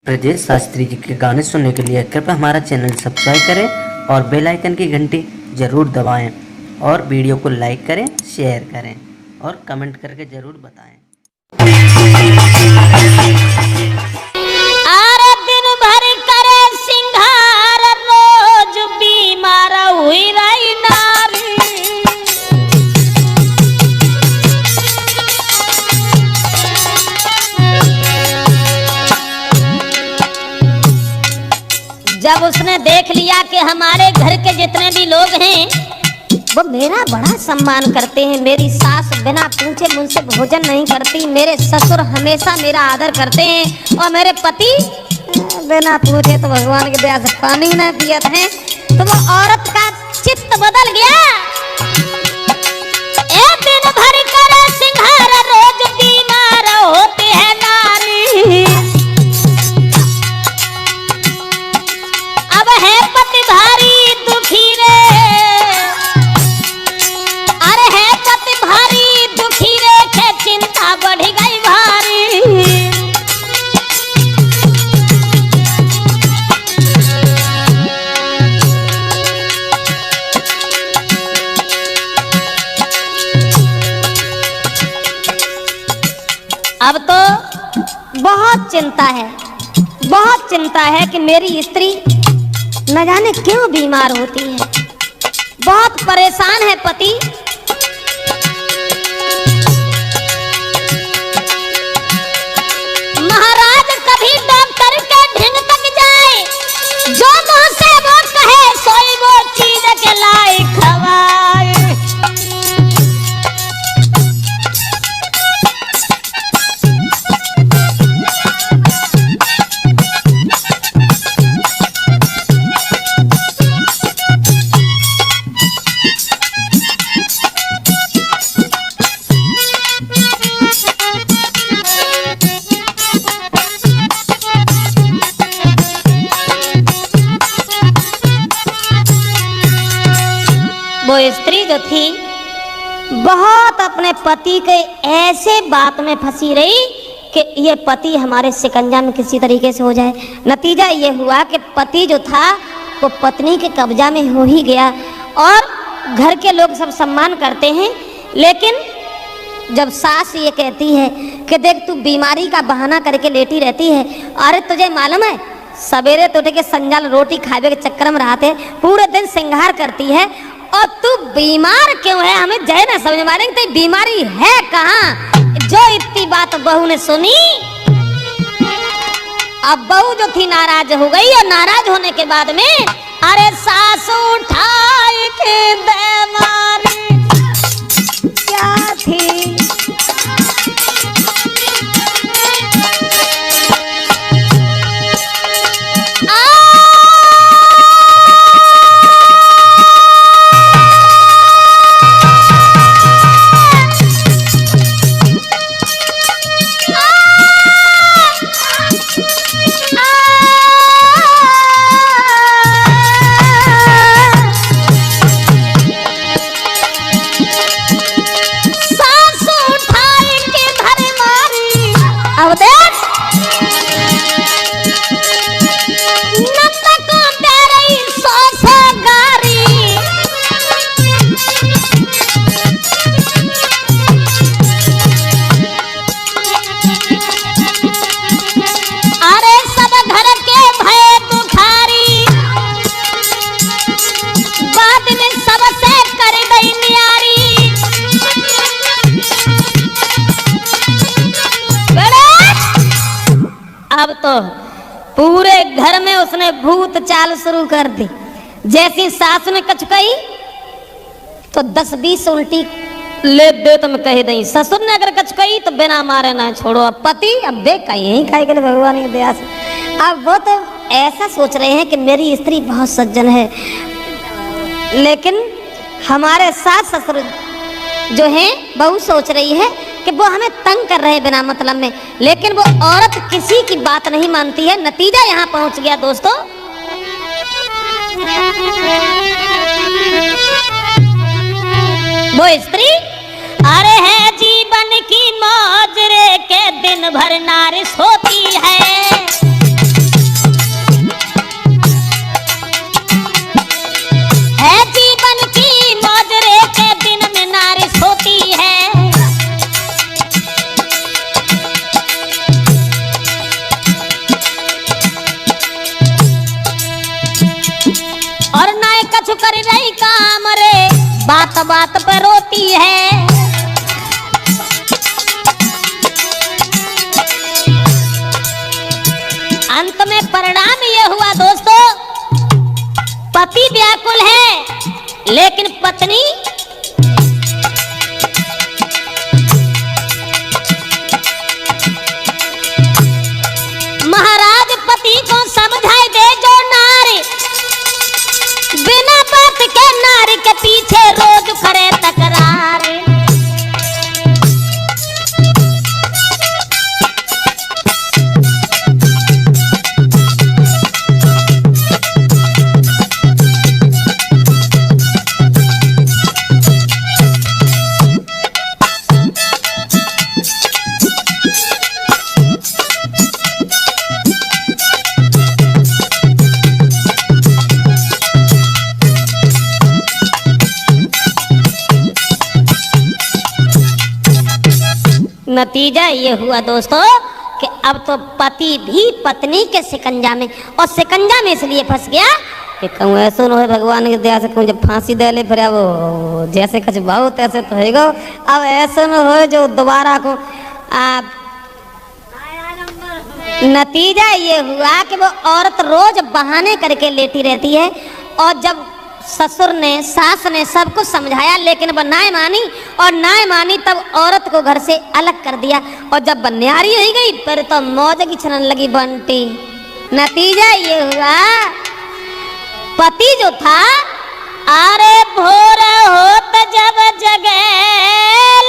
ब्रजेश शास्त्री जी के गाने सुनने के लिए कृपया हमारा चैनल सब्सक्राइब करें और बेल आइकन की घंटी ज़रूर दबाएं और वीडियो को लाइक करें, शेयर करें और कमेंट करके ज़रूर बताएं। आरे दिन भर करे सिंगार, रोज बीमार हुई रही नारी। जब उसने देख लिया कि हमारे घर के जितने भी लोग हैं वो मेरा बड़ा सम्मान करते हैं, मेरी सास बिना पूछे मुझसे भोजन नहीं करती, मेरे ससुर हमेशा मेरा आदर करते हैं और मेरे पति बिना पूछे तो भगवान की दया से पानी न पियत हैं, तो वो औरत का चित्त बदल गया। एक दिन भर करे सिंगार, रोज बीमार होते हैं नारी। अब है पति भारी दुखी रे, अरे है पति भारी दुखी रे, के चिंता बढ़ गई भारी। अब तो बहुत चिंता है कि मेरी स्त्री न जाने क्यों बीमार होती है, बहुत परेशान है पति। महाराज कभी डॉक्टर के ढिंग तक जाए, जो मुंह से वो कहे सोई वो चीज के लाई खवाए। वो स्त्री जो थी बहुत अपने पति के ऐसे बात में फंसी रही कि ये पति हमारे शिकंजा में किसी तरीके से हो जाए। नतीजा ये हुआ कि पति जो था वो पत्नी के कब्जा में हो ही गया और घर के लोग सब सम्मान करते हैं, लेकिन जब सास ये कहती है कि देख तू बीमारी का बहाना करके लेटी रहती है, अरे तुझे मालूम है सवेरे तो उठ के संजाल रोटी खावे के चक्कर में रहते, पूरे दिन श्रृंगार करती है और तू बीमार क्यों है, हमें जय ना समझ मारे तेरी बीमारी है कहाँ। जो इतनी बात बहू ने सुनी, अब बहू जो थी नाराज हो गई और नाराज होने के बाद में अरे सासू उठाई के बीमारी क्या थी। अब तो पूरे घर में उसने भूत चाल शुरू कर दी। जैसी सास ने कछ कही तो 10-20 उल्टी ले दे तुम कह दई, ससुर ने अगर कछ कही तो बिना मारे ना छोड़ो। अब पति अब देख का यही खाए के भगवान की दया से अब वो तो ऐसा सोच रहे हैं कि मेरी स्त्री बहुत सज्जन है, लेकिन हमारे सास ससुर जो हैं बहू सोच रही है कि वो हमें तंग कर रहे हैं बिना मतलब में, लेकिन वो औरत किसी की बात नहीं मानती है। नतीजा यहाँ पहुंच गया दोस्तों। वो स्त्री अरे है जीवन की मौज रे के दिन भर नारिश होती है। कर रही काम रे, बात बात पर रोती है। अंत में परिणाम ये हुआ दोस्तों, पति व्याकुल है लेकिन पत्नी महाराज पति को समझाई दे जो नारी बिना बात के नारी के पीछे रोज करे तकरार। नतीजा ये हुआ दोस्तों कि अब तो पति भी पत्नी के शिकंजा में, और शिकंजा में इसलिए फंस गया कि कहूँ ऐसा न हो भगवान की दया से कहूँ जब फांसी दे ले फिर अब जैसे कछ भाव तैसे तो होगा, अब ऐसा न हो जो दोबारा को नतीजा ये हुआ कि वो औरत रोज बहाने करके लेटी रहती है, और जब ससुर ने सास ने सब कुछ समझाया लेकिन वह ना मानी, और ना मानी तब औरत को घर से अलग कर दिया, और जब बन्यारी हो गई फिर तो मौज की छनन लगी बंटी। नतीजा ये हुआ पति जो था अरे भोर होत जब जगे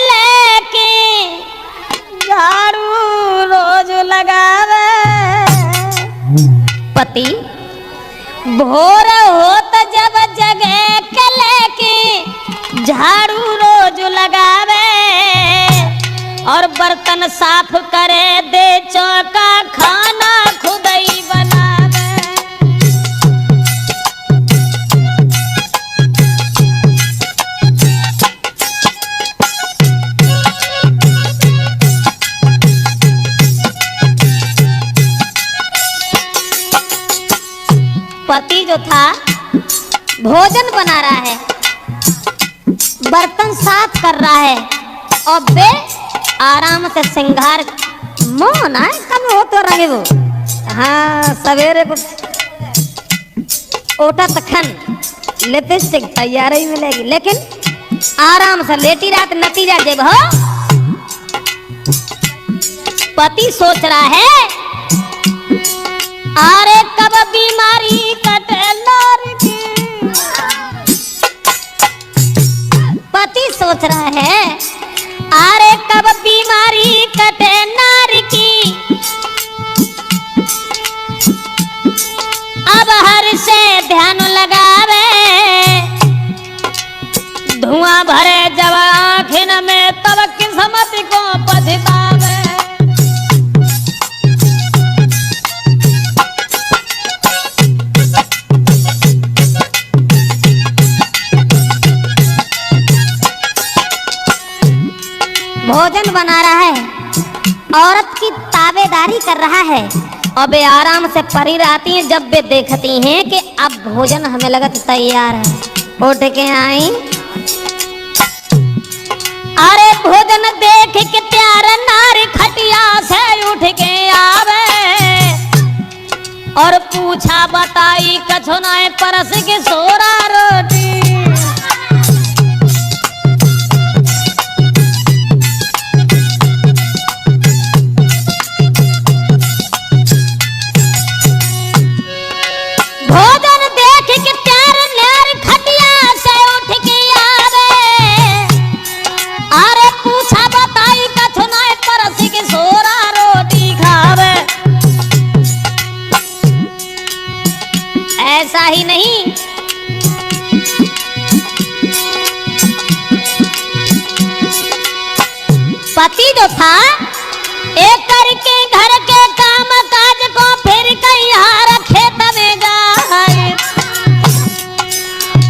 लेके झाड़ू रोज लगावे, पति भोर होत जब जगे कले की झाड़ू रोज लगावे, और बर्तन साफ करे दे चौका खाना खुद ही बनावे। पति जो था भोजन बना रहा है, बर्तन साफ कर रहा है, और बे आराम से श्रृंगार मोन आए कम हो तो रंगे वो, हाँ सवेरे को ओटा तखन लिपस्टिक तैयार ही मिलेगी, लेकिन आराम से लेटी रात। नतीजा जब हो पति सोच रहा है अरे कब बीमारी कटे नारी की, पति सोच रहा है अरे कब बीमारी कटे नारी की, अब हर से ध्यान लगावे, धुआं भरे जब आँखिन में तब किस्मत को पछतावे। भोजन बना रहा है, औरत की ताबेदारी कर रहा है, और वे आराम से परी रहती हैं। जब वे देखती हैं कि अब भोजन हमें लगत तैयार है, उठ के आई अरे भोजन देख के प्यार नारी खटिया से उठ के आवे, और पूछा बताई कछो नाए परस के सोरा रोटी। भोजन देख के प्यार नारी खटिया से उठ के आवे, अरे पूछा बताई कछो नाए परस के सोरा रोटी खावे। ऐसा ही नहीं, पति जो था एक करके घर के काम काज को फिर कहीं खेत में जाए,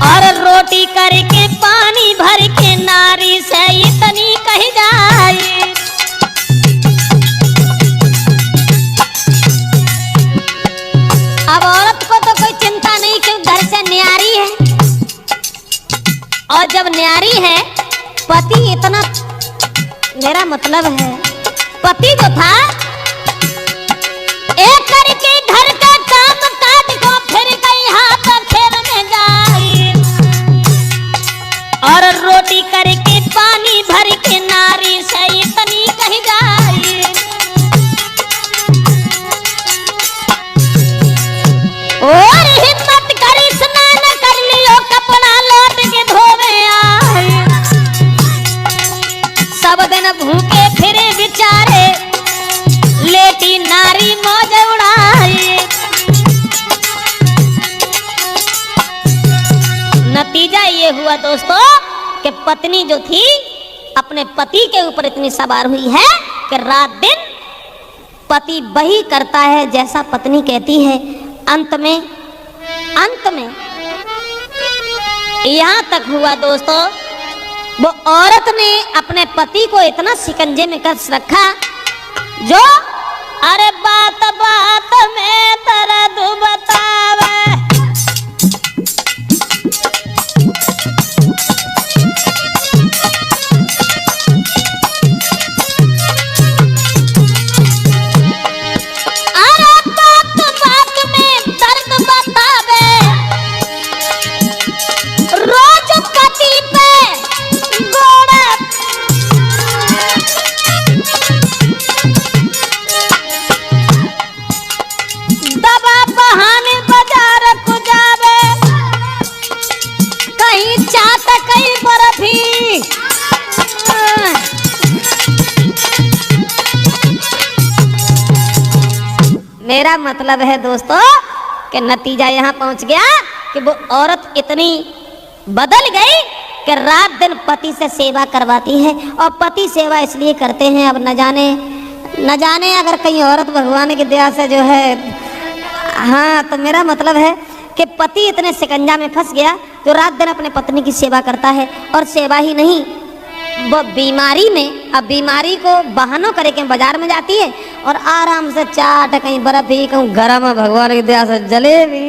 और रोटी करके पानी भर के नारी से इतनी कही जाए। अब औरत को तो कोई चिंता नहीं कि घर से न्यारी है, जब न्यारी है, पति इतना, मेरा मतलब है पति जो था एक करके घर का काम काज को फिर गई हाथ खेल में जाई, और रोटी करके पानी भर के नारी से इतनी कही जाई। और हिम्मत करी स्नान कर लियो, कपड़ा लौट के धोवे आए, सब दिन भूखे फिरे बिचारे, लेटी नारी मौज उड़ाए। नतीजा ये हुआ दोस्तों कि पत्नी जो थी अपने पति के ऊपर इतनी सवार हुई है कि रात दिन पति वही करता है जैसा पत्नी कहती है। अंत में यहां तक हुआ दोस्तों, वो औरत ने अपने पति को इतना शिकंजे में कस रखा जो अरे बात बात में दर्द बतावे। मेरा मतलब है दोस्तों कि नतीजा यहाँ पहुँच गया कि वो औरत इतनी बदल गई कि रात दिन पति से सेवा करवाती है। और पति सेवा इसलिए करते हैं, अब न जाने अगर कहीं औरत भगवान की दया से जो है, हाँ, तो मेरा मतलब है कि पति इतने शिकंजा में फंस गया जो रात दिन अपने पत्नी की सेवा करता है। और सेवा ही नहीं, वो बीमारी में, अब बीमारी को बहानों करे के बाजार में जाती है और आराम से चाट, कहीं बर्फी, कहीं गरम, भगवान की दया से जलेबी।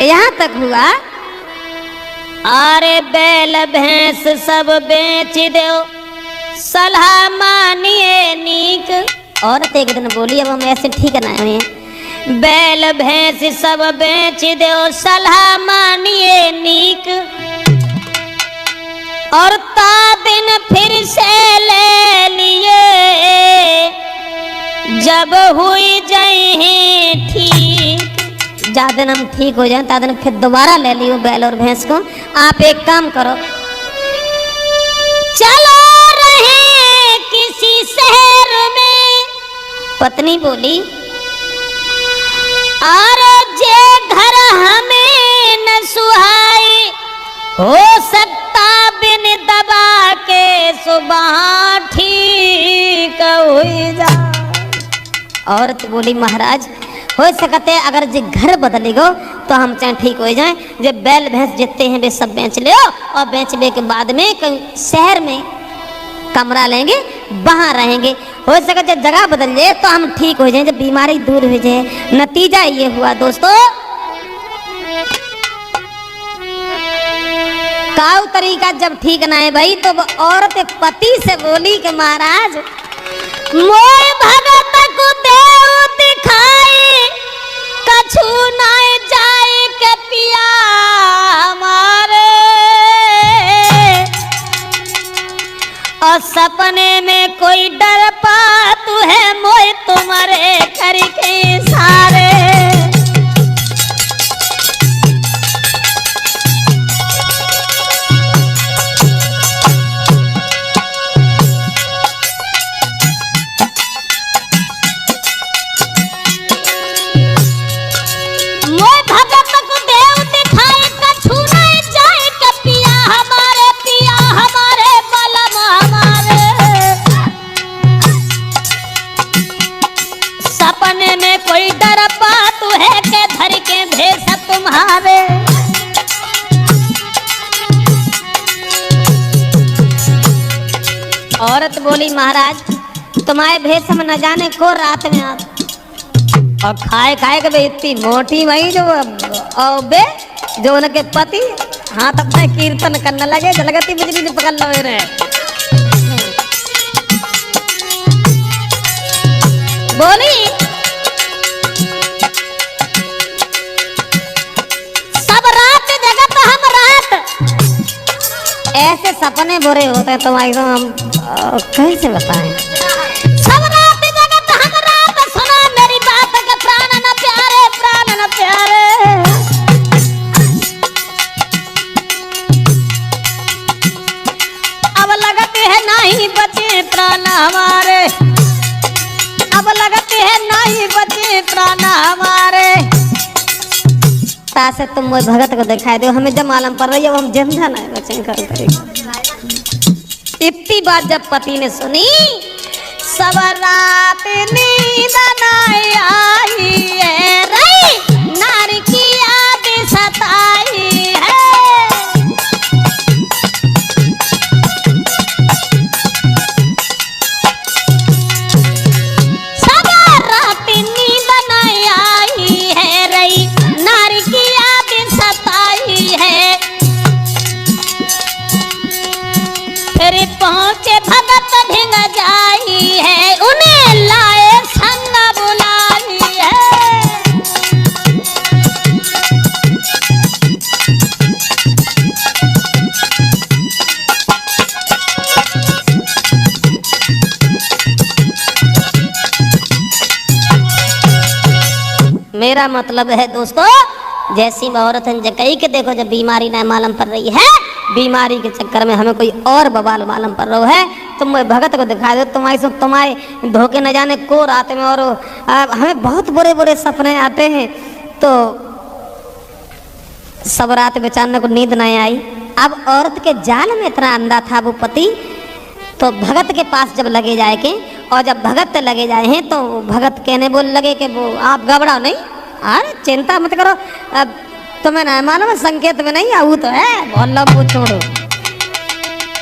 यहाँ तक हुआ अरे बैल भैंस सब बेच दो, सलाह मानिए नीक। औरत एक दिन बोली, अब हम ऐसे ठीक ना हुए, बैल भैंस सब बेच दो, सलाह मानिए नीक, और ता दिन फिर से ले लिए, जब हुई जाए ठीक। जा दिन हम ठीक हो जाए ता दिन फिर दोबारा ले लियो बैल और भैंस को। आप एक काम करो, चलो रहे किसी शहर में। पत्नी बोली, अरे जे घर हमें न सुहाई, हो सकता बिन दबा के सुबह ठीक हुई जा। औरत बोली, महाराज हो सकते अगर जे घर बदलेगो तो हम चाहे ठीक हो जाए, जे बैल भैंस जितने हैं वे सब बेच ले, और बेचने के बाद में कहीं शहर में कमरा लेंगे, वहाँ रहेंगे। हो सके जब जगह बदल जाए तो हम ठीक हो जाए, जब बीमारी दूर हो जाए। नतीजा ये हुआ दोस्तों, काऊ तरीका जब ठीक ना है भाई, तो वो औरत पति से बोली कि महाराज मोय भगत को देव दिखाई, कछु ना जाए के पिया हमारे, और सपने में कोई डर पातू है मोय तुम्हारे घर के सारे। औरत बोली, महाराज तुम्हारे भेष हम न जाने को रात में आ, और खाए खाए के इतनी मोटी वही जो बे जो उनके पति हाथ अपने कीर्तन करने लगे, जलगती बिजली ने पकड़ लो रे। बोली सब रात जगत हम रात, ऐसे सपने बुरे होते हैं तुम्हारे तो हम कैसे बताएं। सब रात जगत हम रात, सुना मेरी बात का प्राण न प्यारे, प्राण न प्यारे। अब लगते है नहीं बचे प्राण हमारे, अब लगते है नहीं बचे प्राण हमारे। तासे तुम वो भगत को दिखाई दो, हमें जब मालूम पड़ रही है वो हम जिंदा नहीं बचेंगे। इतनी बात जब पति ने सुनी, सब रात नींद नहीं आई है रे, नारी की याद सताई है। सब रात नींद नहीं आई है रे, नारी की याद सताई है। फिर पहुंचे भगत ढिंग जाई है, उन्हें लाए संग बुलाई है। मेरा मतलब है दोस्तों, जैसी औरत जकई के देखो जब बीमारी न मालूम पड़ रही है, बीमारी के चक्कर में हमें कोई और बवाल मालूम पड़ रहा है, तुम भगत को दिखा दो, तुम्हारे धोखे न जाने को रात में। और हमें बहुत बुरे बुरे सपने आते हैं, तो सब रात बेचारे को नींद नहीं आई। अब औरत के जाल में इतना अंधा था वो पति, तो भगत के पास जब लगे जाए के, और जब भगत लगे जाए हैं तो भगत कहने बोल लगे कि वो आप घबराओ नहीं, अरे चिंता मत करो, अब तुम्हें ना मालूम संकेत में नहीं आऊ तो है, बहुत लंबू छोड़ो।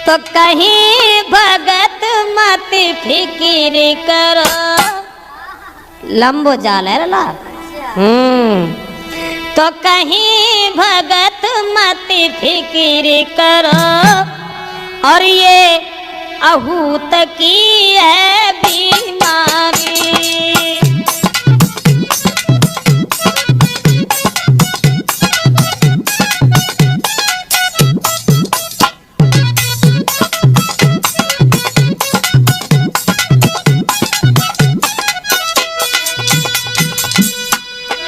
तो कहीं भगत मत फिक्र करो, लंबो जाल है ला। तो कहीं भगत मत फिक्र करो, और ये अहूत की है बीमारी।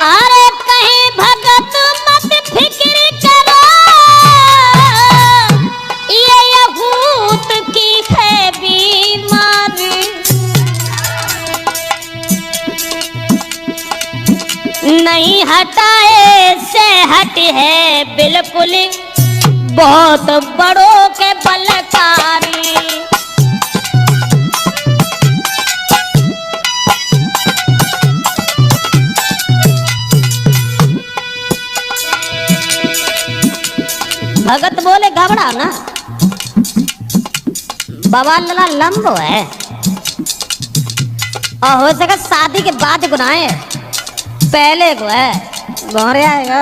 अरे कहीं भगत मत फिक्र करो, ये अहूत की है बीमारी। नहीं हटाए से हट है बिल्कुल, बहुत बड़ों के बलकारी। भगत बोले घबराओ ना, बवाल लला लंबो है, और हो सके शादी के बाद गुनाह है, पहले को है गोरे आएगा।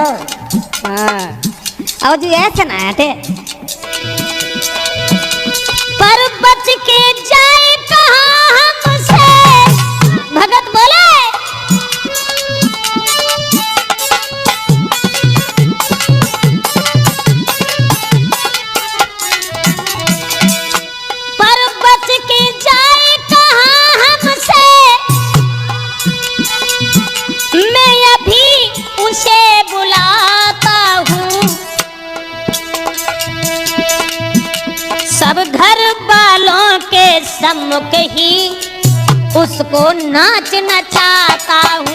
हाँ और जी ऐसे ना हटे, पर बच के जाए कहाँ हमसे। भगत बोले सब घर वालों के सम्मुख ही उसको नाच नचाता हूँ।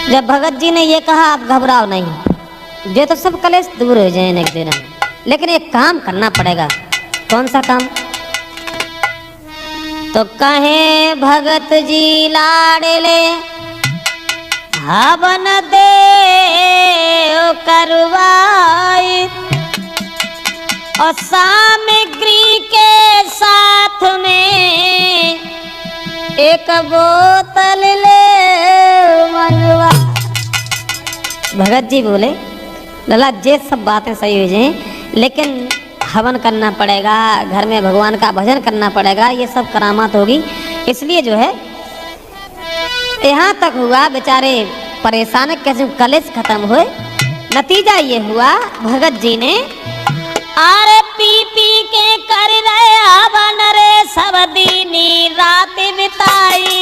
जब भगत जी ने ये कहा आप घबराओ नहीं, ये तो सब कलेश दूर हो जाए एक दिन, लेकिन एक काम करना पड़ेगा। कौन सा काम? तो कहे भगत जी लाडले हवन दे करवाई और सामग्री के साथ में एक बोतल ले मनवा। भगत जी बोले लला ये सब बातें सही हो जाए, लेकिन हवन करना पड़ेगा, घर में भगवान का भजन करना पड़ेगा, ये सब करामात होगी। इसलिए जो है यहाँ तक हुआ, बेचारे परेशान कैसे कलेश खत्म हुए। नतीजा ये हुआ भगत जी ने आरे पी पी के कर रहे हवन रे सब दीनी रात बिताई।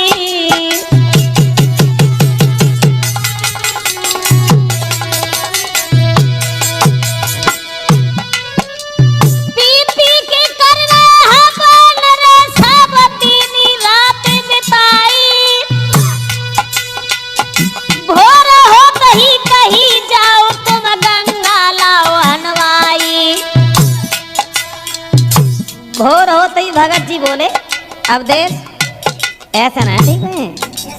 भोर होते ही भगत जी बोले अब देश ऐसा ना, ठीक है,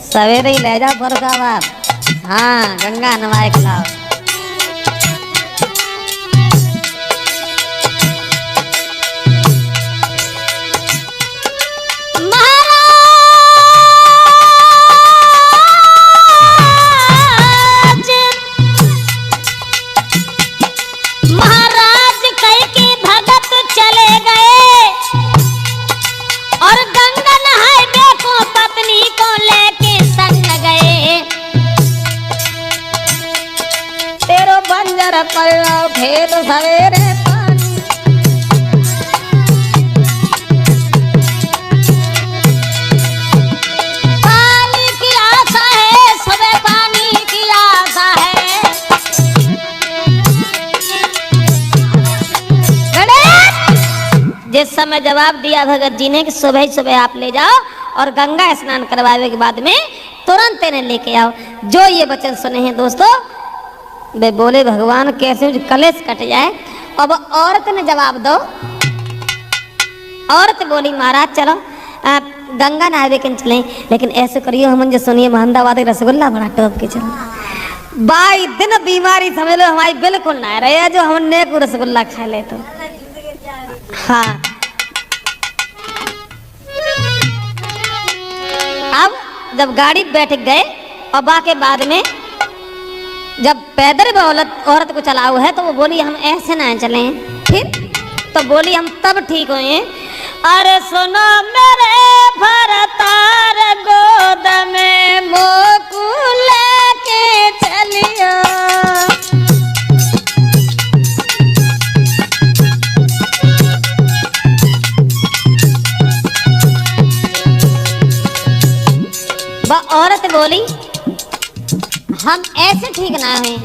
सवेरे ही ले जाओ फरुखाबाद, हाँ गंगा नवाए खिलाओ। भेद सवेरे पानी पानी की आशा है, सुबह पानी की आशा है। जिस समय जवाब दिया भगत जी ने कि सुबह ही सुबह आप ले जाओ और गंगा स्नान करवाने के बाद में तुरंत इन्हें लेके आओ। जो ये वचन सुने हैं दोस्तों, वे बोले भगवान कैसे कलेश कट जाए। अब औरत ने जवाब दो, औरत बोली महाराज चलो गंगा नहावे के चले, लेकिन ऐसे करियो हम जो सुनिए महमदाबाद रसगुल्ला बड़ा टॉप के चलो। बाई दिन बीमारी समझ लो हमारी बिल्कुल ना रहे जो हमने को रसगुल्ला खा ले तो। हाँ अब जब गाड़ी बैठ गए और बाके बाद में जब पैदल औरत को चलाओ है तो वो बोली हम ऐसे ना चलें, फिर तो बोली हम तब ठीक हुए। अरे सुनो मेरे भरतार गोद में मोकू लेके चलियो। वह औरत बोली हम ऐसे ठीक ना हैं,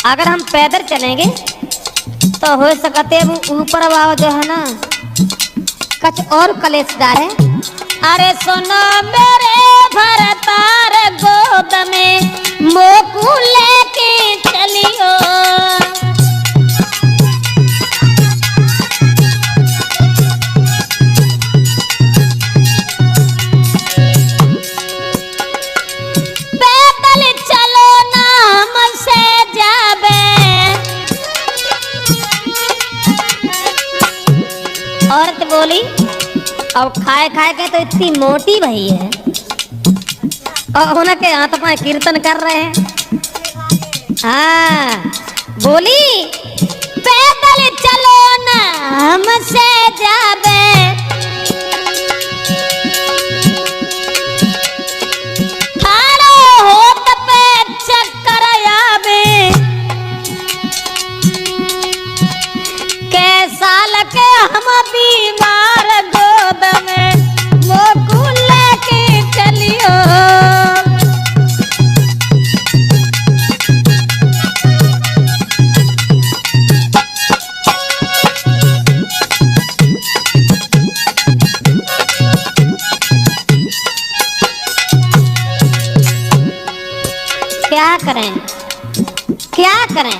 अगर हम पैदल चलेंगे तो हो सकते वो ऊपर वाला जो है ना कुछ और कलेशदार है। अरे सुनो मेरे भरतार गोद में मोकू लेके चलियो। औरत बोली अब खाए खाए के तो इतनी मोटी भई है और उनके हाथ में कीर्तन कर रहे हैं। हाँ बोली पैदल चलो ना हमसे जाबे। खाड़ो होत पे चक्कर आवे, कैसा लगे हम बीमार गोद में मोकू लेके चलियो। क्या करें क्या करें।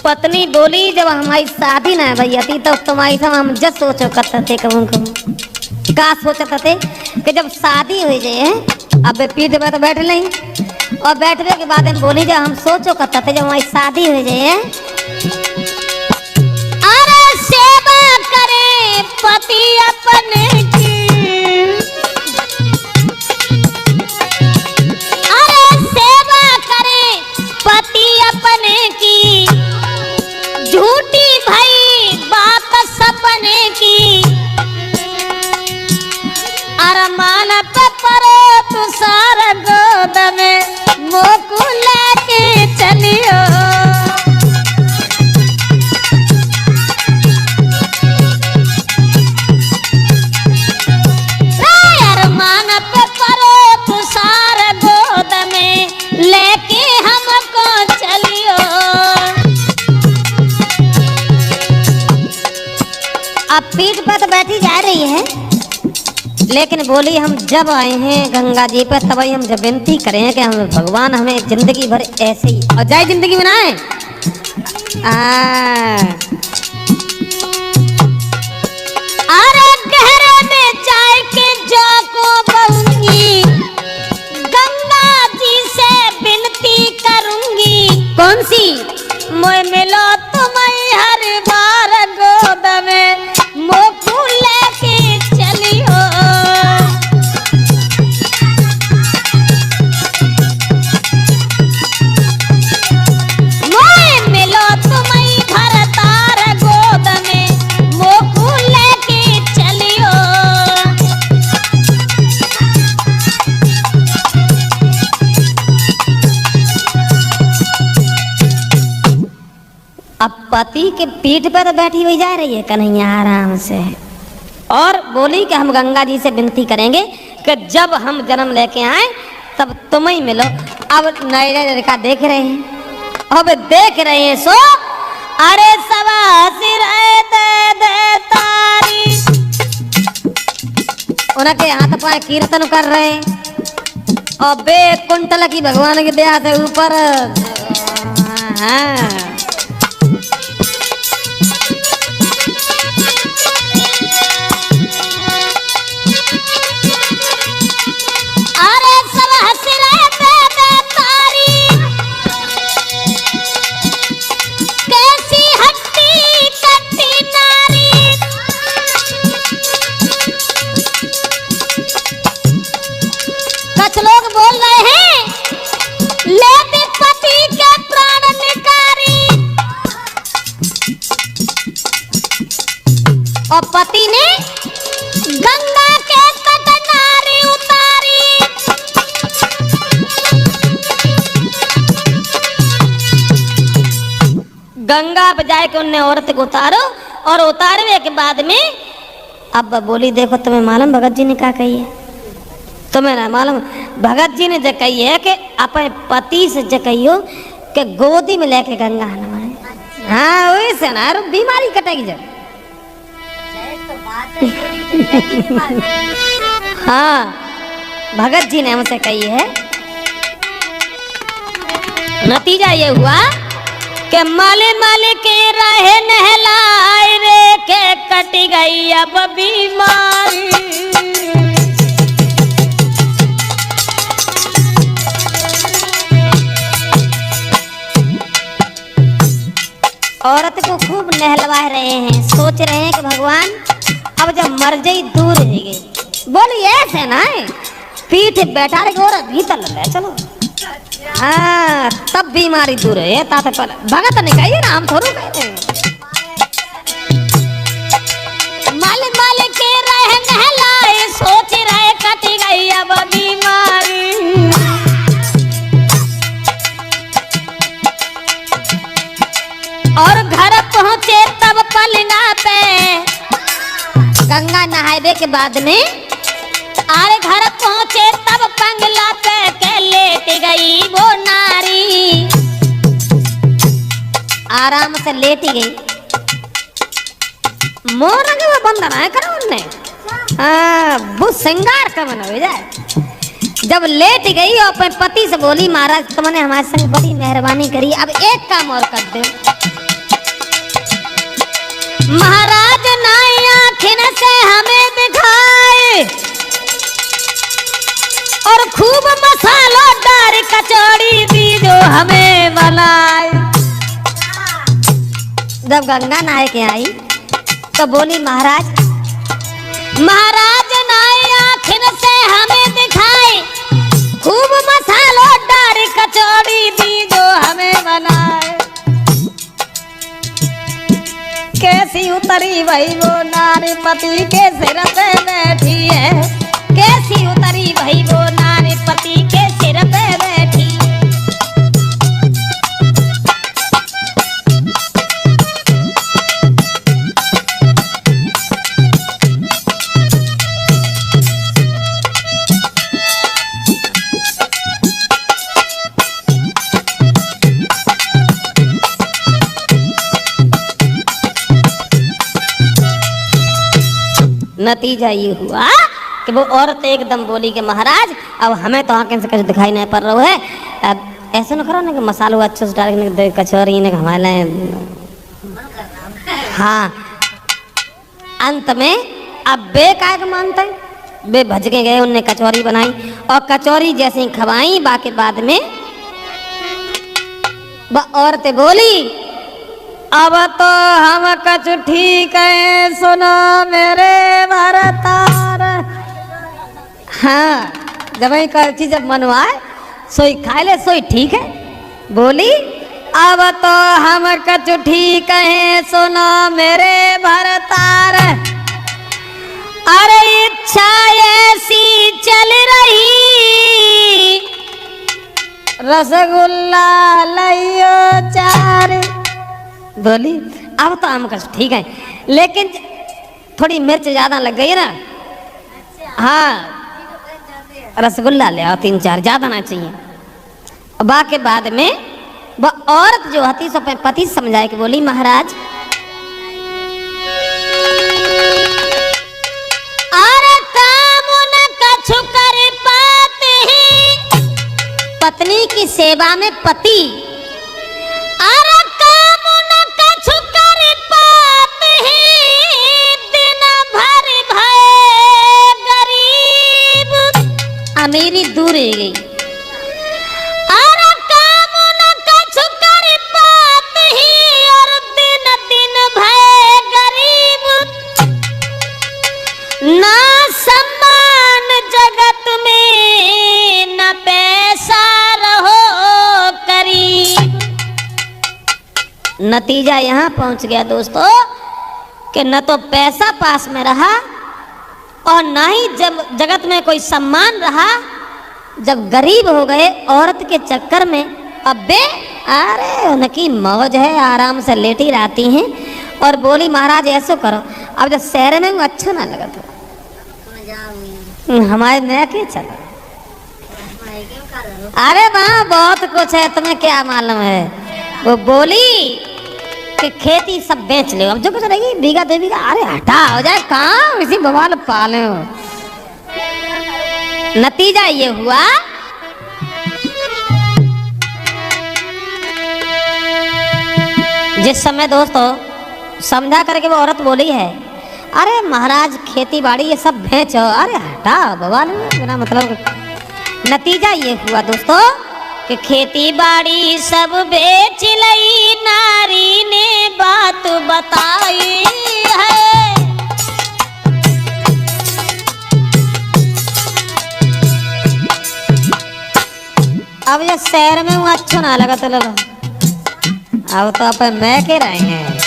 पत्नी बोली जब हमारी शादी ना भैया थी तो तुम्हारी सब हम जब सोचो करते थे कबूं कबूं का सोचते थे कि जब शादी हो जाए अब पीठ पे तो बैठ नहीं, और बैठने के बाद हम बोली जब हम सोचो करता थे जब हमारी शादी हो जाए, अरे सेवा करे पति अपने की, अरे सेवा करे पति अपने की, झूठी भई बात सपने की, अरमान पे परो तू सारा गोद में मोकू लेके चलियो, अरमान पे परो तू सारा गोद में लेके हमको चलियो। अब पीठ पर तो बैठी जा रही है, लेकिन बोली हम जब आए हैं गंगा जी पर तब हम जब विनती करें कि हम भगवान हमें जिंदगी भर ऐसे ही और जाए जिंदगी बनाए। अरे गहरे में चाय के जो को बहुंगी, गंगा जी से विनती करूंगी, कौन सी मोय मिलो तुम्हें हर बार गोद में मोकू लेके चलियो, मोय मिलो तुम्हें भर तार गोद में मोकू लेके चलियो। अब पति के पीठ पर तो बैठी हुई जा रही है कन्हैया आराम से, और बोली कि हम गंगा जी से विनती करेंगे कि जब हम जन्म लेके आए तब तुम ही मिलो। अब नए लड़का देख रहे हैं, अब देख रहे हैं सो अरे सवा सिर दे दे तारी, उनके हाथ पाए कीर्तन कर रहे हैं और बे कुंटल की भगवान की दया से ऊपर और पति ने गंगा के तट नारी उतारी, गंगा पे जाए के उनने औरत को उतारो, और उतारने के बाद में अब बोली देखो तुम्हें मालूम भगत जी ने क्या कही है, तुम्हें ना मालूम भगत जी ने जो कही है कि अपने पति से जो कहियो कि गोदी में लेके गंगा नहाए। हाँ वही से ना बीमारी कटेगी जब। हाँ भगत जी ने हमसे कही है। नतीजा ये हुआ कि माले माले के रहे नहलाए रे के कट गई अब बीमारी। औरत को खूब नहलवा रहे हैं, सोच रहे हैं कि भगवान अब जब मर जाई दूर रह गई। बोली ऐसे ना पीठ बैठा रहे औरत भीतर लगा चलो। हाँ तब बीमारी दूर है। ताते पहले भगत ने कही ना, हम थोड़ू कहते हैं। माले माले के रहे नहलाए, सोच रहे कट गई अब बीमारी। और घर पहुंचे तब पलंगा पे, गंगा नहाए के बाद में आरे घर पहुंचे तब पंगला पे के लेट गई वो नारी। आराम से लेट गई, मोर के वो बंधन है करो उनने। हाँ वो श्रृंगार का बना हो जाए। जब लेट गई और अपने पति से बोली महाराज तुमने हमारे संग बड़ी मेहरबानी करी, अब एक काम और कर दो। महाराज नाई आँखिन से हमें दिखाए और खूब जब गंगा नहाए के आई तो बोली महाराज महाराज नहाए आखिर से हमें दिखाए, खूब मसालो डार कचौड़ी दी जो हमें बनाए। कैसी उतरी वही वो नारी पति के सिर पे बैठी है, कैसी उतरी वही वो नारी पति के सिर पे बैठी। नतीजा ये हुआ कि वो औरत एकदम बोली कि महाराज अब हमें तो आंखें से कुछ दिखाई नहीं पड़ रहा है, अब ऐसे न करो ना कि मसालो अच्छे से डाल के कचौरी ने हमारे। हाँ अंत में अब बे काय मानते बे भज के गए, उनने कचौरी बनाई और कचौरी जैसे ही खवाई बाकी बाद में औरतें बोली अब तो हम कछ ठीक है सुनो मेरे भरतार। हाँ जब कची जब मनवाए सोई खाए ले सोई ठीक है। बोली अब तो हम कछ ठीक है सुनो मेरे भरतार, अरे इच्छा ऐसी चल रही रसगुल्ला लइयो चार। बोली अब तो आम कस ठीक है लेकिन थोड़ी मिर्च ज्यादा लग गई ना। हाँ रसगुल्ला ले आओ 3-4 ज्यादा ना चाहिए। बाकी बाद में वह औरत जो हती सो अपने पति समझाए कि बोली महाराज अरे काम न कछु कर पाते हैं, पत्नी की सेवा में पति अरे काम न कछु कर पाते हैं, दिन भर भय गरीब अमीरी दूर रह गई। अरे काम न कछु कर पाते हैं और दिन दिन भय गरीब, ना सम्मान जगत में न पैसा रहो करीब। नतीजा यहाँ पहुंच गया दोस्तों कि न तो पैसा पास में रहा और ना ही जब जगत में कोई सम्मान रहा। जब गरीब हो गए औरत के चक्कर में अब बे अरे उनकी मौज है, आराम से लेटी रहती हैं। और बोली महाराज ऐसो करो अब जब शहर में अच्छा ना लगा था हमारे मैं क्या चला। अरे वहाँ बहुत कुछ है तुम्हें क्या मालूम है। वो बोली कि खेती सब बेच ले, अब जो कुछ रहेगी बीघा 2 बीघा अरे हटा हो जाए काम इसी बवाल पाले हो। नतीजा ये हुआ जिस समय दोस्तों समझा करके वो औरत बोली है अरे महाराज खेती बाड़ी ये सब बेचो, अरे हटा बवाल बिना मतलब। नतीजा ये हुआ दोस्तों कि खेती बाड़ी सब बेच लई, नारी ने बात बताई है। अब ये शहर में वो अच्छा ना लगा तो लगा, अब तो अपन मैं के रहे हैं।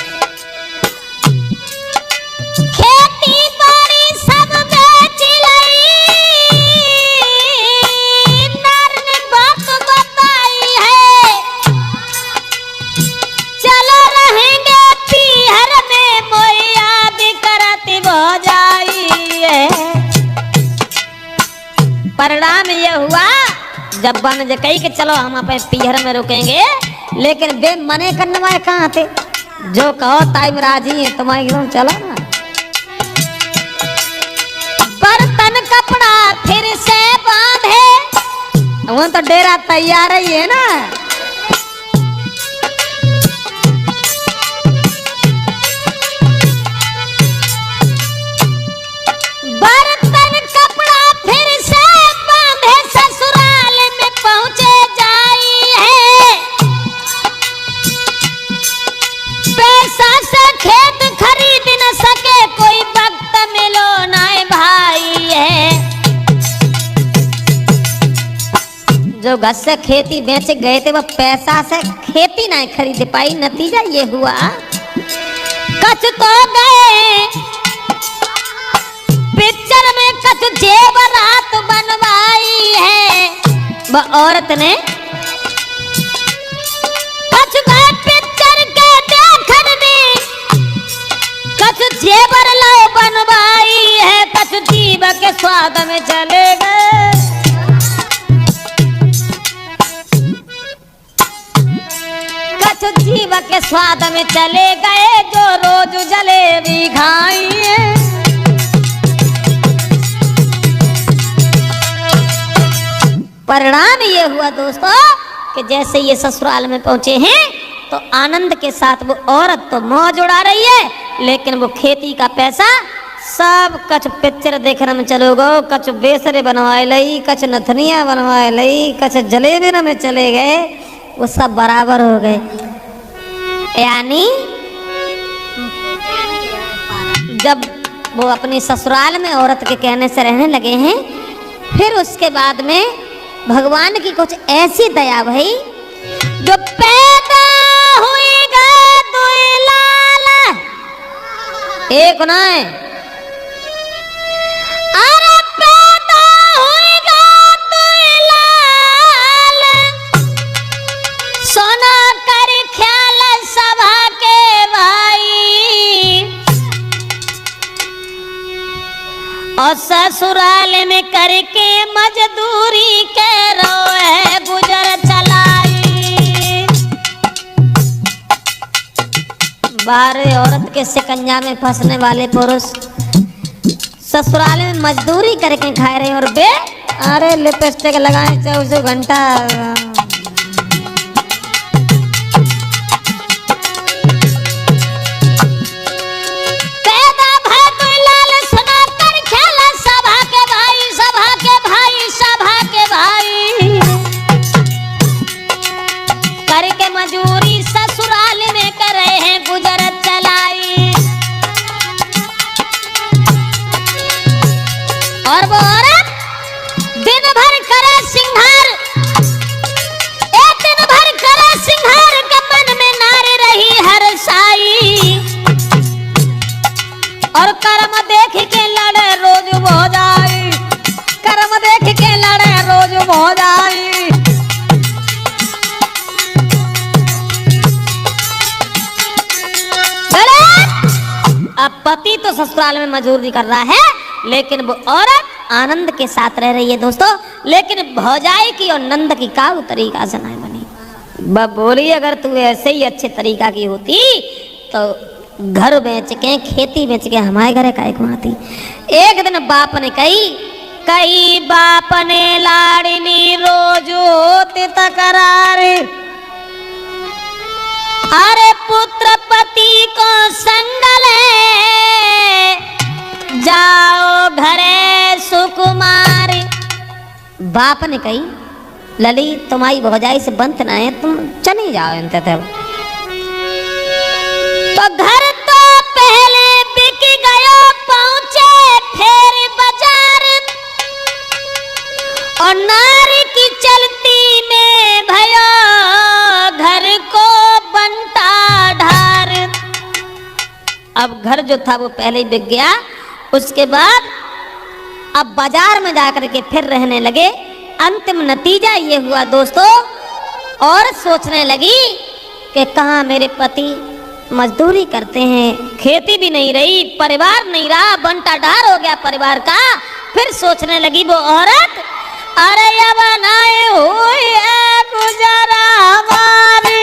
खेती बाड़ी सब बेच लई, नारी ने बात बताई है। चलो रहेंगे पीहर में मोई याद करती हो जाई है। परिणाम ये हुआ जब बन जे कही के चलो हम अपने पीहर में रुकेंगे, लेकिन बे मने करने वाले कहाँ थे। जो कहो टाइम राजी है तुम्हारे एकदम चलो ना। बर्तन कपड़ा फिर से बांधे, वो तो डेरा तैयार ही है ना। बर्तन कपड़ा फिर से बांधे, ससुराल में पहुंचे जाई है। पैसा जो घर से खेती बेच गए थे वो पैसा से खेती नहीं खरीद पाई। नतीजा ये हुआ कछ तो गए पिक्चर में, कछ जेवरात बनवाई है वो औरत ने। कछ गए पिक्चर के देखन में, कछ जेवर लो बनवाई है, कछ जीव के स्वाद में चले गए। कछ जीव के स्वाद में चले गए जो रोज जलेबी खाइए। परिणाम ये हुआ दोस्तों कि जैसे ये ससुराल में पहुंचे हैं तो आनंद के साथ वो औरत तो मौज उड़ा रही है, लेकिन वो खेती का पैसा सब कछ पिक्चर देखने में चलो गो, कछ बेसरे बनवाए लई, कछ नथनिया बनवाए लई, कछ जलेबी में चले गए, वो सब बराबर हो गए। यानी जब वो अपनी ससुराल में औरत के कहने से रहने लगे हैं, फिर उसके बाद में भगवान की कुछ ऐसी दया भई जो पैदा हुईगा दुई लाल, एक नहीं, अरे पैदा हुईगा दुई लाल, सोना कर ख्याल सभा के भाई, और ससुराल में करके मजदूरी के रोए गुजर चलाई। बारह औरत के शिकंजा में फंसने वाले पुरुष ससुराल में मजदूरी करके खाए रहे और बे अरे लिपस्टिक लगाए 24 घंटा। करके मजूरी ससुराल में कर रहे हैं गुजर चलाई। और वो औरत दिन भर करे सिंगार, एक दिन भर करे सिंगार के मन में नारे रही हर साई, और कर्म देख के लड़े रोज हो जाई, कर्म देख के लड़े रोज हो जाई। अब पति तो ससुराल में मजदूरी कर रहा है, लेकिन वो औरत आनंद के साथ रह रही है दोस्तों। लेकिन भौजाई की और नंद की का तरीका से नहीं बनी। बोली अगर तू ऐसे ही अच्छे तरीका की होती तो घर बेच के खेती बेच के हमारे घर का एक आती। एक दिन बाप ने कही बाप ने लाडली रोज होती तकरार, अरे पुत्र पति को संगले जाओ घरे सुकुमारी। बाप ने कही लली तुम्हारी भौजाई से बंत ना है, तुम चली जाओ इनते तब। तो घर तो पहले बिक गयो, पहुंचे फिर बाजार, और नारी की चलती में भयो घर को बनता ढार। अब घर जो था वो पहले ही बिक गया, उसके बाद अब बाजार में जाकर के फिर रहने लगे। अंतिम नतीजा ये हुआ दोस्तों, और सोचने लगी कि कहाँ मेरे पति मजदूरी करते हैं, खेती भी नहीं रही, परिवार नहीं रहा, बंटा ढार हो गया परिवार का। फिर सोचने लगी वो औरत, अरे ये बनाए हुई है गुजारा हमारी,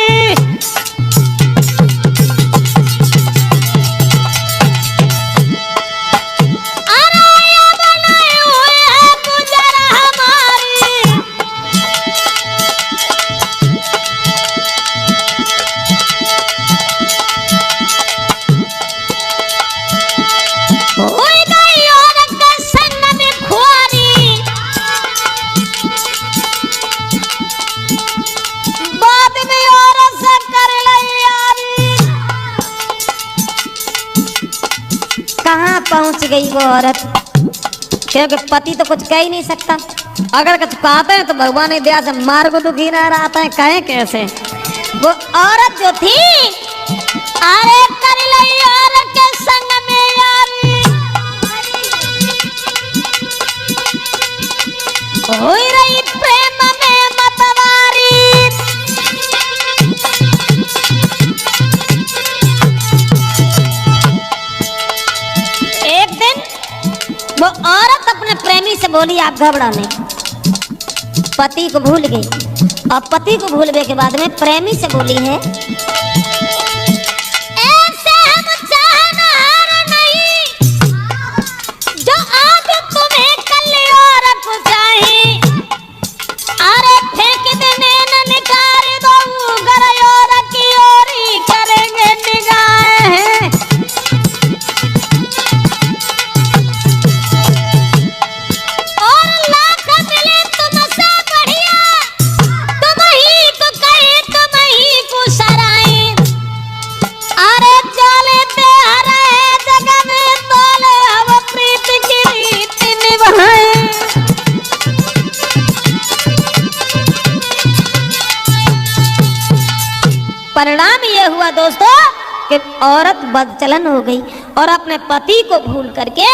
अरे ये बनाए हुई है गुजारा हमारी। हुई गई औरत का संग में खुआरी, बाद में औरत से कर ली यारी। कहाँ पहुंच गई वो औरत, क्योंकि पति तो कुछ कह ही नहीं सकता। अगर कुछ कहते हैं तो भगवान की दया से मार को दुखी रह रहा था, कहे कैसे। वो औरत जो थी, अरे कर लई और के संग में यारी, होई रही प्रेम में मतवारी। एक दिन वो औरत अपने प्रेमी से बोली, आप घबरा नहीं। पति को भूल गई और पति को भूलने के बाद में प्रेमी से बोली है, ऐसे हम चाहना नहीं जो आज तुम्हें कल और चाहे, अरे फेंक देने न निकाल दो घर और की ओरी करेंगे निगाहें। परिणाम ये हुआ दोस्तों कि औरत बदचलन हो गई और अपने पति को भूल करके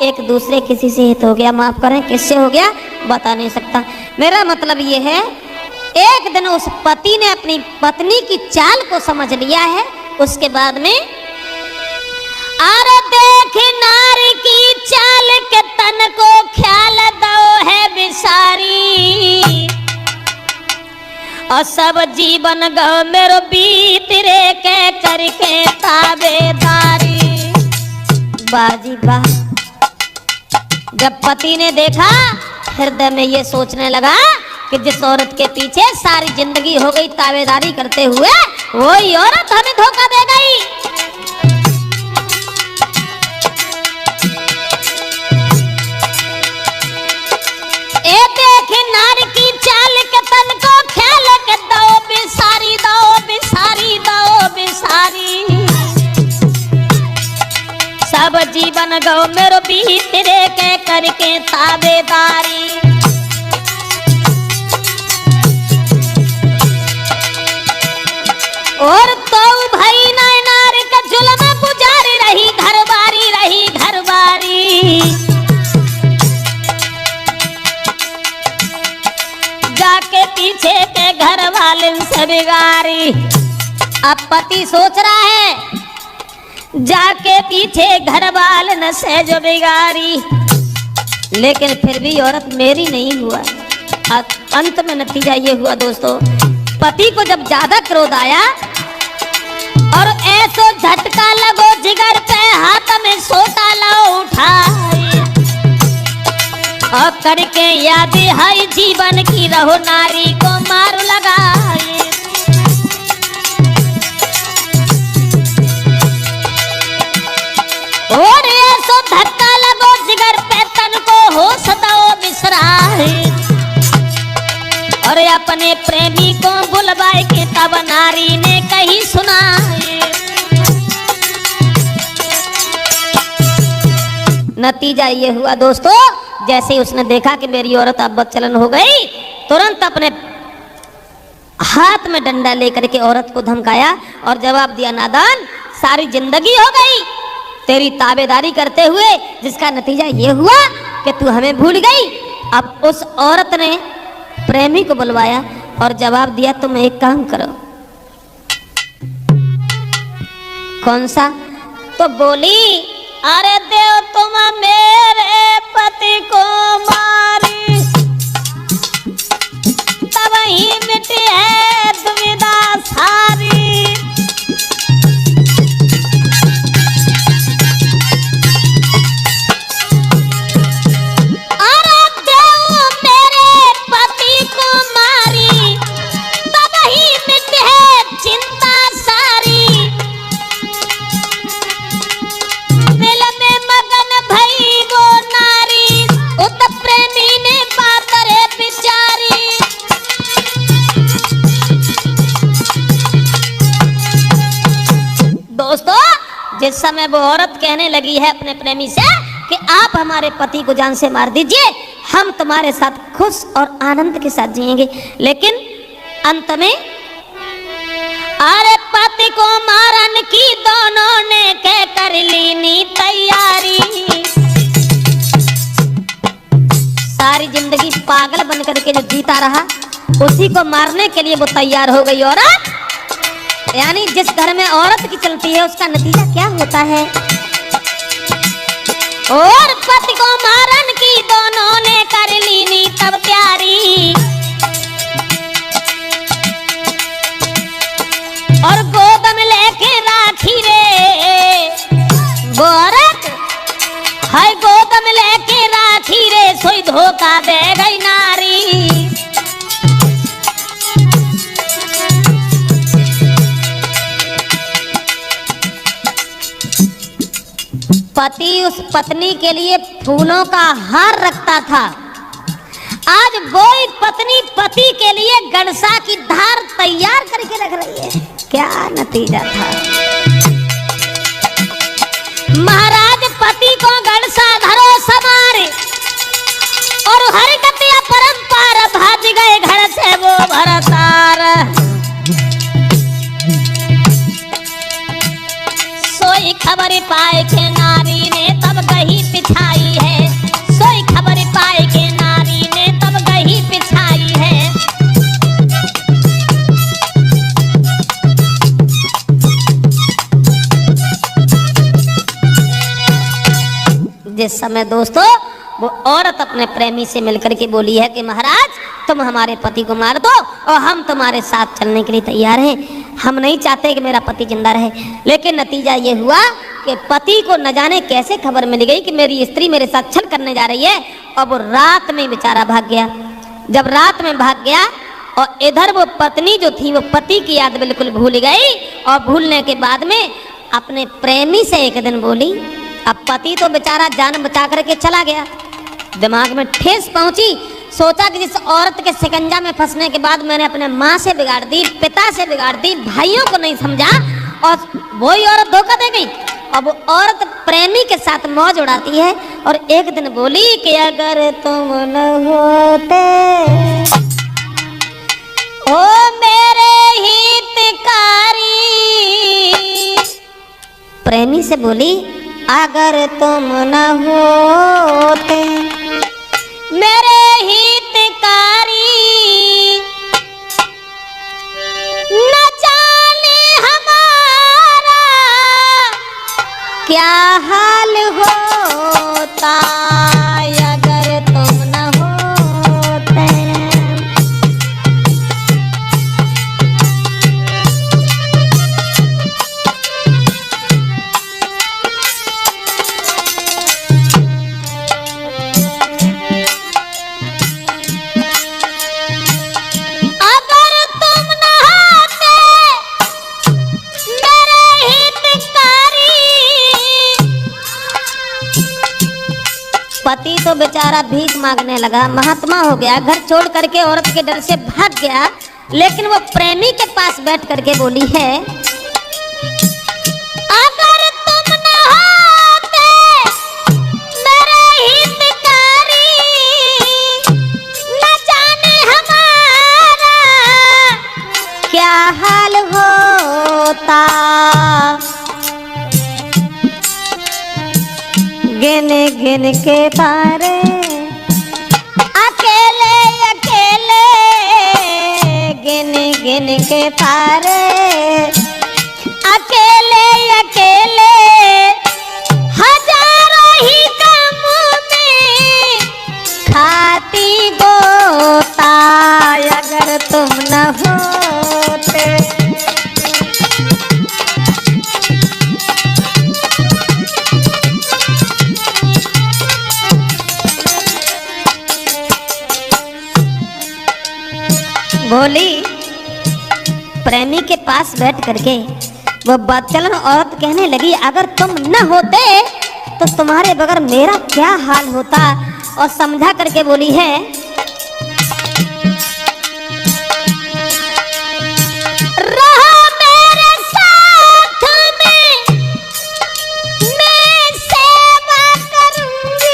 एक दूसरे किसी से हित हो गया। माफ करें, किससे हो गया बता नहीं सकता। मेरा मतलब ये है, एक दिन उस पति ने अपनी पत्नी की चाल को समझ लिया है। उसके बाद में अरे देख नारी की चाल के तन को ख्याल दो है बिसारी, और सब जीवन गो मेरो बीत रे के करके ताबेदारी। बाजी वाह। जब पति ने देखा, हृदय में ये सोचने लगा कि जिस औरत के पीछे सारी जिंदगी हो गई ताबेदारी करते हुए, वही औरत हमें धोखा दे गई। ए देख नारी की चाल के तन को ख्याल के दो बिसारी, दो बिसारी, दो बिसारी। सब जीवन गो मेरो बीत रे के करके ताबेदारी। और तो भाई नार का जुल्म गुजारी रही, घरबारी रही, घरबारी। जाके पीछे के घर वाले से बिगारी। अब पति सोच रहा है, जाके पीछे घर वाले से जो बिगारी, लेकिन फिर भी औरत मेरी नहीं हुआ। अंत में नतीजा ये हुआ दोस्तों, पति को जब ज्यादा क्रोध आया और ऐसो झटका लगो जिगर पे, हाथ में सोटा लो उठाए, और करके याद है जीवन की रहो नारी को मार लगाए। और ऐसो धक्का लगो जिगर पे, तन को होश दो बिसराए, और अपने प्रेमी को बुलवाए के तब नारी ने कही सुनाए। नतीजा ये हुआ दोस्तों, जैसे ही उसने देखा कि मेरी औरत अब बदचलन हो गई, तुरंत अपने हाथ में डंडा लेकर के औरत को धमकाया और जवाब दिया, नादान सारी जिंदगी हो गई तेरी ताबेदारी करते हुए, जिसका नतीजा ये हुआ कि तू हमें भूल गई। अब उस औरत ने प्रेमी को बुलवाया और जवाब दिया, तुम एक काम करो। कौन सा? तो बोली, अरे देव तुम मेरे पति को मारी, तब ही मिटी है दुविधा सारी। जिस समय वो औरत कहने लगी है अपने प्रेमी से कि आप हमारे पति को जान से मार दीजिए, हम तुम्हारे साथ खुश और आनंद के साथ जिएंगे। लेकिन अंत में अरे पति को मारन की दोनों ने के कर लीनी तैयारी। सारी जिंदगी पागल बन करके जो जीता रहा, उसी को मारने के लिए वो तैयार हो गई औरत। यानी जिस घर में औरत की चलती है उसका नतीजा क्या होता है। और पति को मारन की दोनों ने कर लीनी तब तैयारी। और गोद में लेके राखी रे वो औरत, हाय गोद में लेके राखी रे, सोई धोखा दे गई नारी। पति उस पत्नी के लिए फूलों का हार रखता था, आज वो पत्नी पति के लिए गणसा की धार तैयार करके रख रही है। क्या नतीजा था। महाराज पति को गणसा धरो समारे, और हरकतिया परंपार भाज गए घर से वो भरतार। सोई खबर पाए के नारी ने तब गही पिछाई है। सोई खबर पाए के नारी ने तब गही पिछाई है। जिस समय दोस्तों वो औरत अपने प्रेमी से मिलकर के बोली है कि महाराज तुम हमारे पति को मार दो और हम तुम्हारे साथ चलने के लिए तैयार हैं, हम नहीं चाहते कि मेरा पति जिंदा रहे। लेकिन नतीजा ये हुआ कि पति को न जाने कैसे खबर मिल गई कि मेरी स्त्री मेरे साथ छल करने जा रही है, और वो रात में बेचारा भाग गया। जब रात में भाग गया और इधर वो पत्नी जो थी वो पति की याद बिल्कुल भूल गई, और भूलने के बाद में अपने प्रेमी से एक दिन बोली। अब पति तो बेचारा जान बचा करके चला गया, दिमाग में ठेस पहुंची, सोचा कि जिस औरत के शिकंजा में फंसने के बाद मैंने अपने माँ से बिगाड़ दी, पिता से बिगाड़ दी, भाइयों को नहीं समझा, और वही औरत धोखा दे गई। अब वो औरत प्रेमी के साथ मौज उड़ाती है और एक दिन बोली कि अगर तुम न होते ओ मेरे हितकारी, प्रेमी से बोली अगर तुम न होते मेरे हितकारी, न जाने हमारा क्या हाल होता अगर तुम न होते। पति तो बेचारा भीख मांगने लगा, महात्मा हो गया, घर छोड़ करके औरत के डर से भाग गया। लेकिन वो प्रेमी के पास बैठ करके बोली है अगर तुम न होते मेरे हितकारी, न जाने हमारा क्या हाल होता। गिन गिन के तारे अकेले अकेले, गिन गिन के तारे अकेले अकेले, हजारों ही कम में खाती गोता अगर तुम न होते। बोली प्रेमी के पास बैठ करके वो बदचलन औरत कहने लगी अगर तुम न होते तो तुम्हारे बगैर मेरा क्या हाल होता। और समझा करके बोली है रहो मेरे साथ में मैं सेवा करूंगी,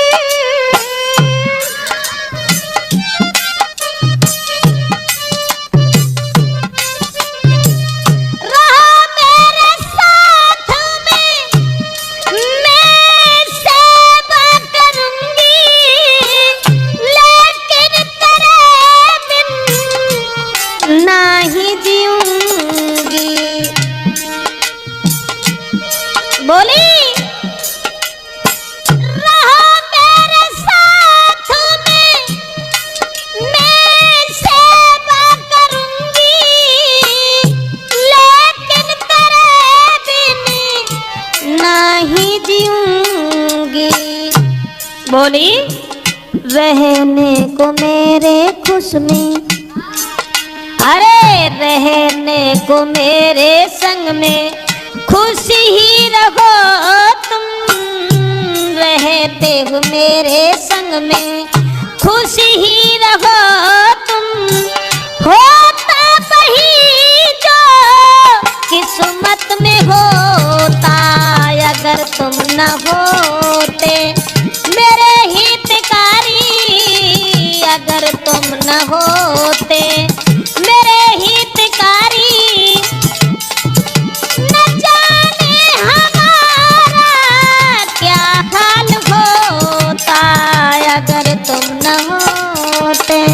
रहने को मेरे खुश में, अरे रहने को मेरे संग में खुश ही रहो तुम, रहते हो मेरे संग में खुश ही रहो तुम, होता वही जो किस्मत में होता, अगर तुम न होते मेरे हितकारी, अगर तुम न होते मेरे हितकारी, न जाने हमारा क्या हाल होता, अगर तुम न होते।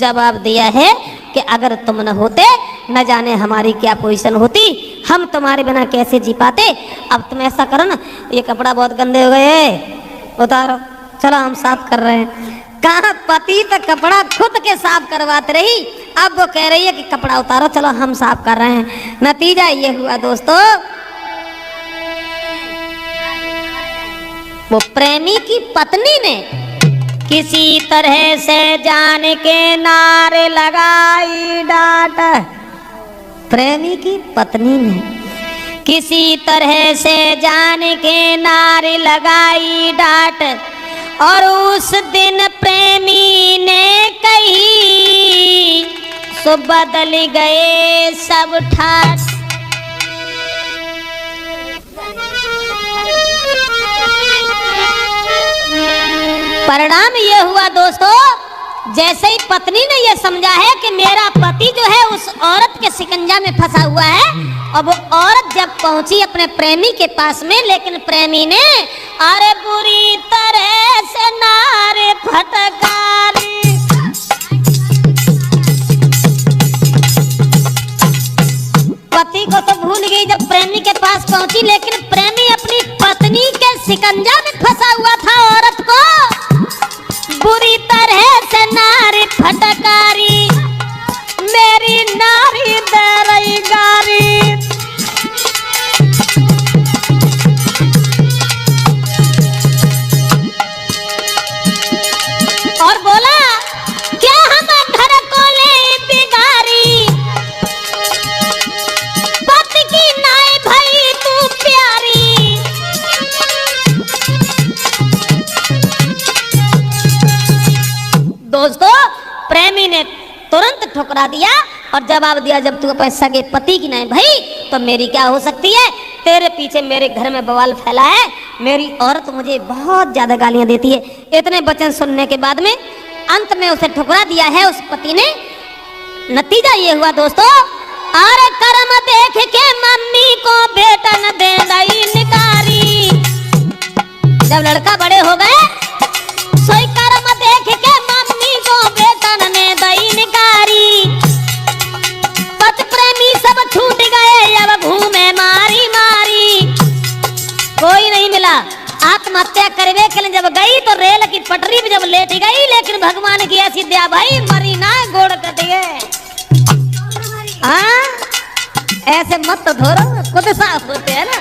जवाब दिया है कि अगर तुम न होते न जाने हमारी क्या पोजीशन होती, हम तुम्हारे बिना कैसे जी पाते। अब तुम ऐसा करो ना, ये कपड़ा बहुत गंदे हो गए, उतारो, चलो हम साफ कर रहे हैं। कहा पति तो कपड़ा खुद के साफ करवाते रही, अब वो कह रही है कि कपड़ा उतारो, चलो हम साफ कर रहे हैं। नतीजा ये हुआ दोस्तों, वो प्रेमी की पत्नी ने किसी तरह से जान के नारे लगाई डांट, प्रेमी की पत्नी ने किसी तरह से जान के नारे लगाई डांट, और उस दिन प्रेमी ने कही सो बदल गए सब ठाठ। परिणाम ये हुआ दोस्तों, जैसे ही पत्नी ने ये समझा है कि मेरा पति जो है उस औरत के शिकंजा में फंसा हुआ है, और वो औरत जब पहुंची अपने प्रेमी के पास में, लेकिन प्रेमी ने अरे बुरी तरह से नारे फटकारी, पति को तो भूल गई जब प्रेमी के पास पहुंची, लेकिन प्रेमी अपनी पत्नी के शिकंजा में फंसा हुआ था औरत को बुरी तरह से नारी फटकारी, मेरी नारी दे रही गारी, और बोला क्या हम घर को ले बिगारी, पति की नाई भाई तू प्यारी। दोस्तों प्रेमी ने तुरंत ठुकरा दिया और जवाब दिया, जब तू अपने सगे पति की नहीं भाई तो मेरी क्या हो सकती है, तेरे पीछे मेरे घर में बवाल फैला है, मेरी औरत मुझे बहुत ज्यादा गालियां देती है। इतने वचन सुनने के बाद में अंत में उसे ठुकरा दिया है उस पति ने। नतीजा ये हुआ दोस्तों, अरे कर्म देख के मम्मी को बेटा न दे दई निकारी, जब लड़का बड़े हो गए सोई कर्म देख के मम्मी को बेटा न दई निकारी, पति प्रेमी सब छूट गए अब घूमे मारी मारी, कोई नहीं मिला। आत्महत्या करवे के लिए जब गई तो रेल की पटरी पे जब लेट गई, लेकिन भगवान की ऐसी दया भाई मरी ना गोड़ कट गए। हाँ ऐसे मत तो धोरो, खुद साफ होते है ना।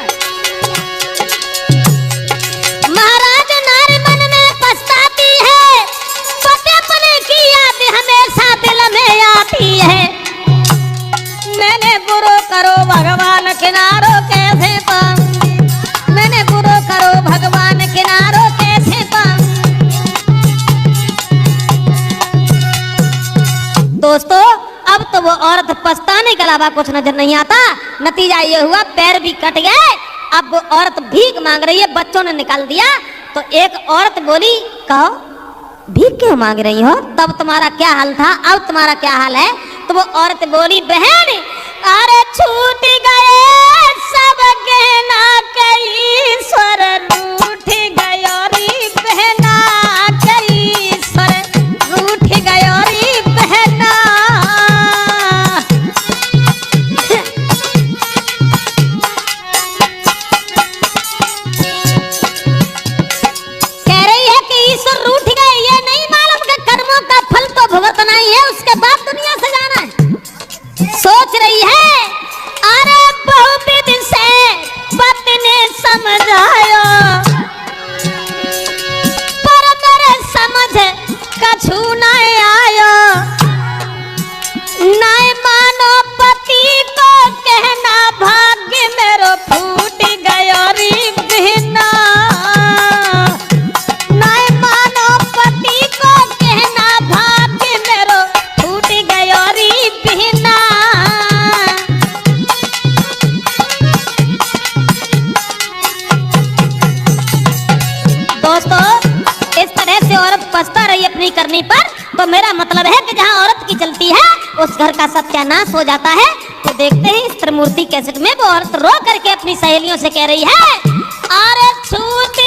महाराज नारी मन में पछताती है, पति अपने की याद हमेशा दिल में आती है, मैंने बुरो करो भगवान किनारो कैसे पाऊंगी, मैंने बुरो करो भगवान किनारो कैसे पाऊंगी। दोस्तों अब तो वो औरत पछताने के अलावा कुछ नजर नहीं आता। नतीजा ये हुआ पैर भी कट गए। अब वो औरत भीख मांग रही है, बच्चों ने निकाल दिया। तो एक औरत बोली, कहो भीख क्यों मांग रही हो, तब तुम्हारा क्या हाल था, अब तुम्हारा क्या हाल है। तो वो औरत बोली, बहन अरे छूट गए सब गहना कई स्वर रूठ गयो री बहना, कई स्वर रूठ गयो री बहना। कह रही है कि ईश्वर रूठ गए, ये नहीं मालूम कि कर्मों नाय आयो, नाय मानो पति को कहना, भाग्य मेरो फूट गयो री बिना। नाय मानो पति को कहना, भाग्य मेरो फूट गयो री बिना। दोस्तों, इस तरह से औरत पछता रही अपनी करनी पर, तो मेरा मतलब है कि जहाँ औरत की चलती है उस घर का सत्यानाश हो जाता है। तो देखते हैं इस त्रिमूर्ति कैसेट में वो औरत रो करके अपनी सहेलियों से कह रही है, अरे छूट